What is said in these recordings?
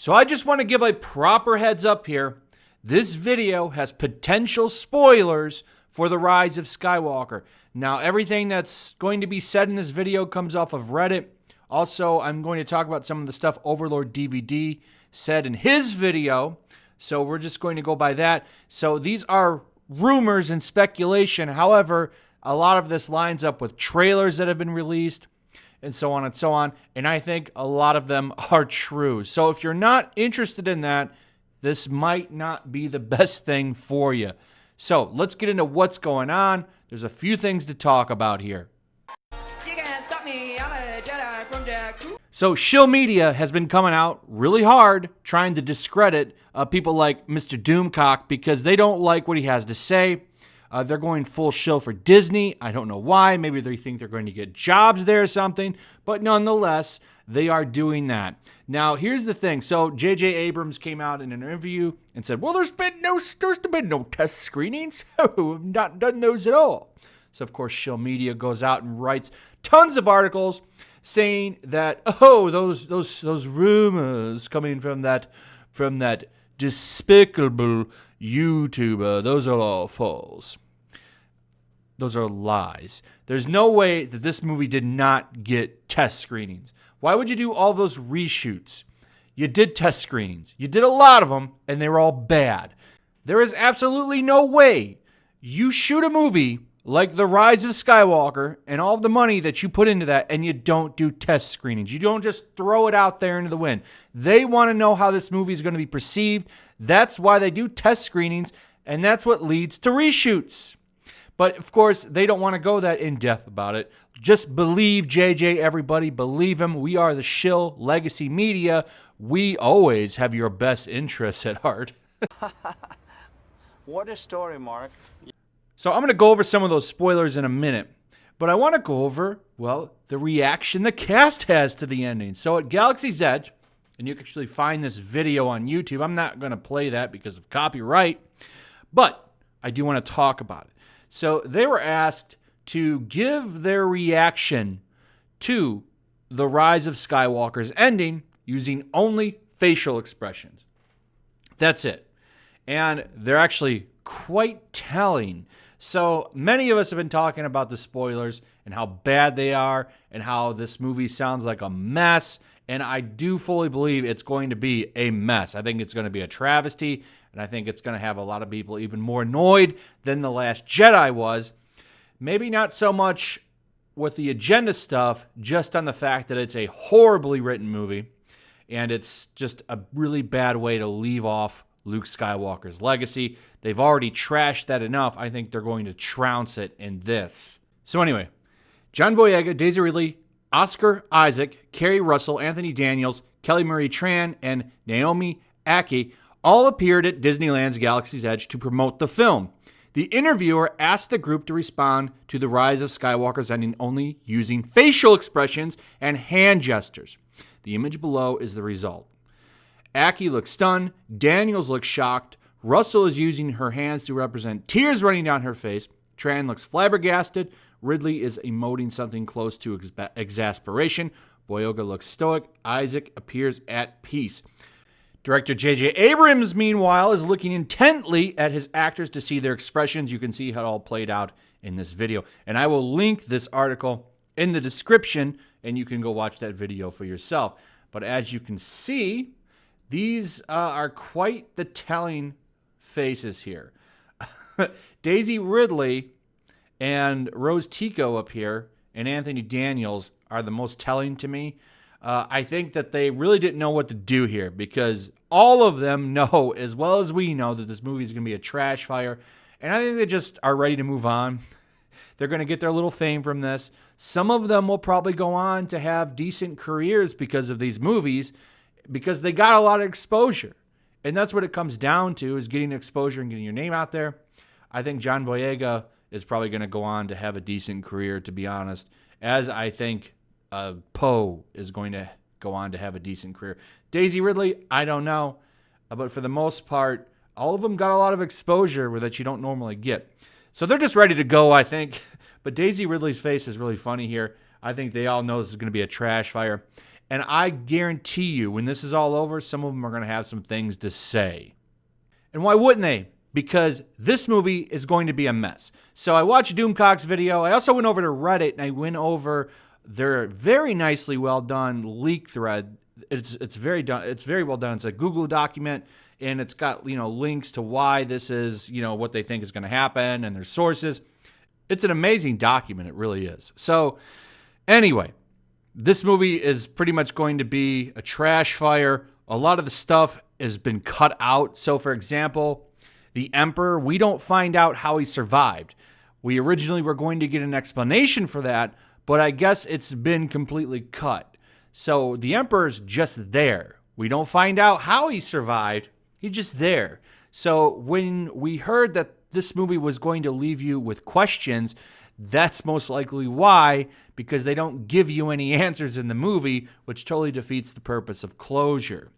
So I just want to give a proper heads up here. This video has potential spoilers for the Rise of Skywalker. Now, everything that's going to be said in this video comes off of Reddit. Also, I'm going to talk about some of the stuff Overlord DVD said in his video. So we're just going to go by that. So these are rumors and speculation. However, a lot of this lines up with trailers that have been released and so on and so on. And I think a lot of them are true. So if you're not interested in that, this might not be the best thing for you. So let's get into what's going on. There's a few things to talk about here. You can't stop me, I'm a Jedi from Jakku. So Shill Media has been coming out really hard trying to discredit people like Mr. Doomcock because they don't like what he has to say. They're going full shill for Disney. I don't know why. Maybe they think they're going to get jobs there or something. But nonetheless, they are doing that. Now, here's the thing. So J.J. Abrams came out in an interview and said, well, there's been no test screenings. We've not done those at all. So, of course, Shill Media goes out and writes tons of articles saying that, oh, those rumors coming from that despicable YouTuber, those are all false. Those are lies. There's no way that this movie did not get test screenings. Why would you do all those reshoots? You did test screenings. You did a lot of them, and they were all bad. There is absolutely no way you shoot a movie like The Rise of Skywalker and all of the money that you put into that, and you don't do test screenings. You don't just throw it out there into the wind. They want to know how this movie is going to be perceived. That's why they do test screenings, and that's what leads to reshoots. But, of course, they don't want to go that in-depth about it. Just believe JJ, everybody. Believe him. We are the Shill Legacy Media. We always have your best interests at heart. What a story, Mark. So I'm going to go over some of those spoilers in a minute. But I want to go over, well, the reaction the cast has to the ending. So at Galaxy's Edge, and you can actually find this video on YouTube. I'm not going to play that because of copyright. But I do want to talk about it. So they were asked to give their reaction to the Rise of Skywalker's ending using only facial expressions. That's it. And they're actually quite telling. So many of us have been talking about the spoilers and how bad they are and how this movie sounds like a mess. And I do fully believe it's going to be a mess. I think it's going to be a travesty. And I think it's going to have a lot of people even more annoyed than The Last Jedi was. Maybe not so much with the agenda stuff, just on the fact that it's a horribly written movie. And it's just a really bad way to leave off Luke Skywalker's legacy. They've already trashed that enough. I think they're going to trounce it in this. So anyway, John Boyega, Daisy Ridley, Oscar Isaac, Kerry Russell, Anthony Daniels, Kelly Marie Tran, and Naomi Ackie all appeared at Disneyland's Galaxy's Edge to promote the film. The interviewer asked the group to respond to the Rise of Skywalker's ending only using facial expressions and hand gestures. The image below is the result. Ackie looks stunned. Daniels looks shocked. Russell is using her hands to represent tears running down her face. Tran looks flabbergasted. Ridley is emoting something close to exasperation. Boyega looks stoic. Isaac appears at peace. Director J.J. Abrams, meanwhile, is looking intently at his actors to see their expressions. You can see how it all played out in this video. And I will link this article in the description, and you can go watch that video for yourself. But as you can see, these are quite the telling faces here. Daisy Ridley and Rose Tico up here and Anthony Daniels are the most telling to me. I think that they really didn't know what to do here because all of them know as well as we know that this movie is going to be a trash fire. And I think they just are ready to move on. They're going to get their little fame from this. Some of them will probably go on to have decent careers because of these movies because they got a lot of exposure. And that's what it comes down to is getting exposure and getting your name out there. I think John Boyega is probably going to go on to have a decent career, to be honest, as I think Poe is going to go on to have a decent career. Daisy Ridley, I don't know. But for the most part, all of them got a lot of exposure that you don't normally get. So they're just ready to go, I think. But Daisy Ridley's face is really funny here. I think they all know this is going to be a trash fire. And I guarantee you, when this is all over, some of them are going to have some things to say. And why wouldn't they? Because this movie is going to be a mess. So I watched Doomcock's video. I also went over to Reddit and I went over their very nicely well done leak thread. It's very done. It's very well done. It's a Google document, and it's got links to why this is what they think is going to happen and their sources. It's an amazing document. It really is. So anyway, this movie is pretty much going to be a trash fire. A lot of the stuff has been cut out. So for example, the Emperor, we don't find out how he survived. We originally were going to get an explanation for that, but I guess it's been completely cut. So the Emperor's just there. We don't find out how he survived. He's just there. So when we heard that this movie was going to leave you with questions, that's most likely why, because they don't give you any answers in the movie, which totally defeats the purpose of closure.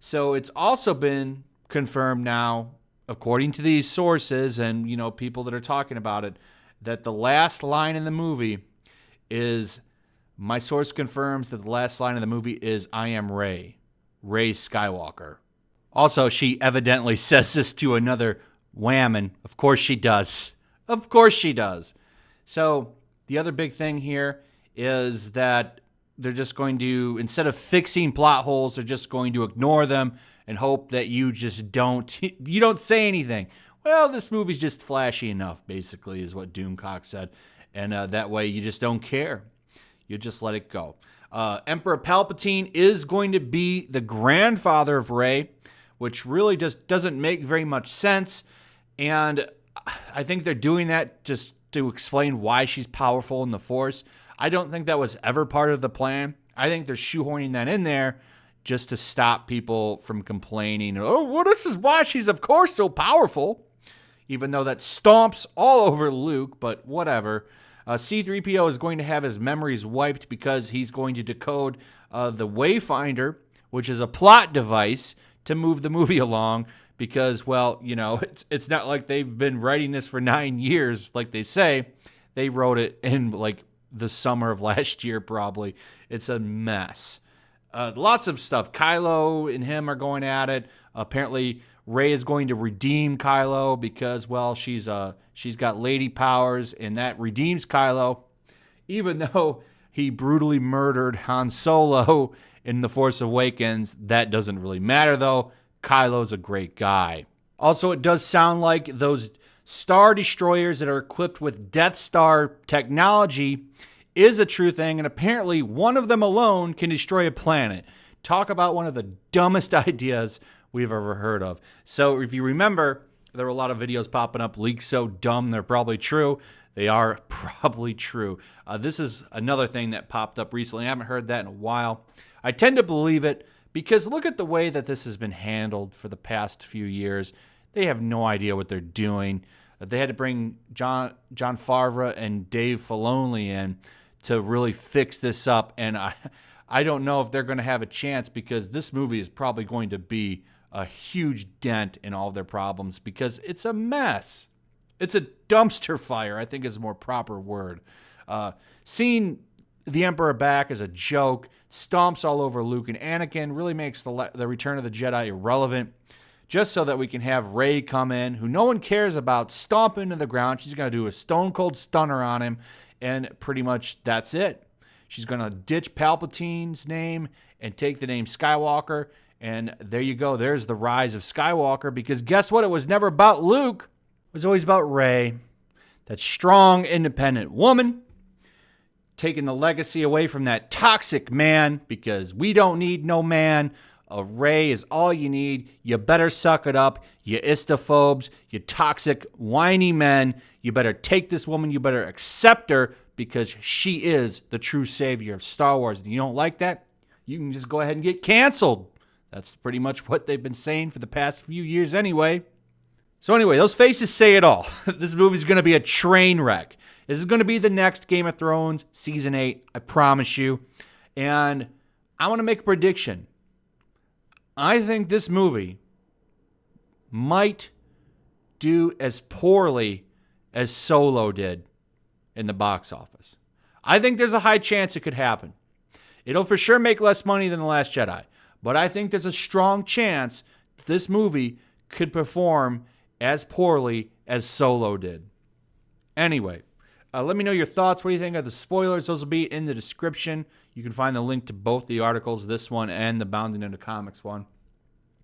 So it's also been confirmed now, according to these sources and people that are talking about it, that the last line in the movie is, my source confirms that the last line of the movie is, "I am Rey Skywalker." Also, she evidently says this to another whammon. Of course she does. Of course she does. So the other big thing here is that they're just going to, instead of fixing plot holes, they're just going to ignore them and hope that you just don't say anything. Well, this movie's just flashy enough, basically, is what Doomcock said. And that way you just don't care. You just let it go. Emperor Palpatine is going to be the grandfather of Rey, which really just doesn't make very much sense. And I think they're doing that just to explain why she's powerful in the Force. I don't think that was ever part of the plan. I think they're shoehorning that in there just to stop people from complaining. Oh, well, this is why she's, of course, so powerful. Even though that stomps all over Luke, but whatever. C-3PO is going to have his memories wiped because he's going to decode the Wayfinder, which is a plot device to move the movie along. Because, well, it's not like they've been writing this for 9 years, like they say. They wrote it in, the summer of last year, probably. It's a mess. Lots of stuff. Kylo and him are going at it. Apparently, Rey is going to redeem Kylo because, well, she's got lady powers, and that redeems Kylo. Even though he brutally murdered Han Solo in The Force Awakens, that doesn't really matter, though. Kylo's a great guy. Also, it does sound like those Star Destroyers that are equipped with Death Star technology is a true thing, and apparently one of them alone can destroy a planet. Talk about one of the dumbest ideas we've ever heard of. So if you remember, there were a lot of videos popping up, leaks so dumb they're probably true. They are probably true. This is another thing that popped up recently. I haven't heard that in a while. I tend to believe it because look at the way that this has been handled for the past few years. They have no idea what they're doing. They had to bring John Favreau and Dave Filoni in to really fix this up. And I don't know if they're going to have a chance because this movie is probably going to be a huge dent in all their problems because it's a mess. It's a dumpster fire, I think is a more proper word. Seeing the Emperor back as a joke, stomps all over Luke and Anakin, really makes the Return of the Jedi irrelevant, just so that we can have Rey come in, who no one cares about, stomp into the ground. She's going to do a stone-cold stunner on him, and pretty much that's it. She's going to ditch Palpatine's name and take the name Skywalker, and there you go. There's the Rise of Skywalker, because guess what? It was never about Luke. It was always about Rey, that strong, independent woman, taking the legacy away from that toxic man, because we don't need no man. A Rey is all you need. You better suck it up, you istophobes, you toxic, whiny men. You better take this woman. You better accept her because she is the true savior of Star Wars. And you don't like that? You can just go ahead and get canceled. That's pretty much what they've been saying for the past few years anyway. So anyway, those faces say it all. This movie's going to be a train wreck. This is going to be the next Game of Thrones, Season 8, I promise you. And I want to make a prediction. I think this movie might do as poorly as Solo did in the box office. I think there's a high chance it could happen. It'll for sure make less money than The Last Jedi. But I think there's a strong chance this movie could perform as poorly as Solo did. Anyway, let me know your thoughts. What do you think of the spoilers? Those will be in the description. You can find the link to both the articles, this one and the Bounding into Comics one,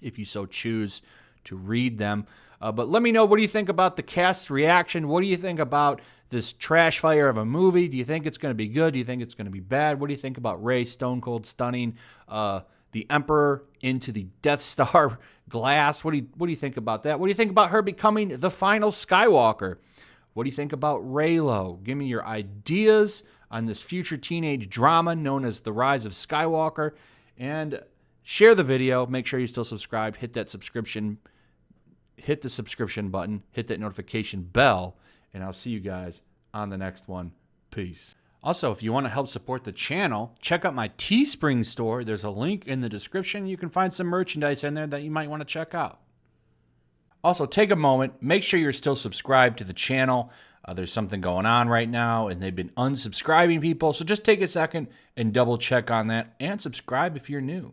if you so choose to read them. But let me know, what do you think about the cast's reaction? What do you think about this trash fire of a movie? Do you think it's going to be good? Do you think it's going to be bad? What do you think about Rey stone cold stunning the Emperor into the Death Star glass? What do you think about that? What do you think about her becoming the final Skywalker? What do you think about Reylo? Give me your ideas on this future teenage drama known as the Rise of Skywalker. And share the video. Make sure you're still subscribed. Hit the subscription button. Hit that notification bell. And I'll see you guys on the next one. Peace. Also, if you want to help support the channel, check out my Teespring store. There's a link in the description. You can find some merchandise in there that you might want to check out. Also, take a moment. Make sure you're still subscribed to the channel. There's something going on right now, and they've been unsubscribing people. So just take a second and double check on that, and subscribe if you're new.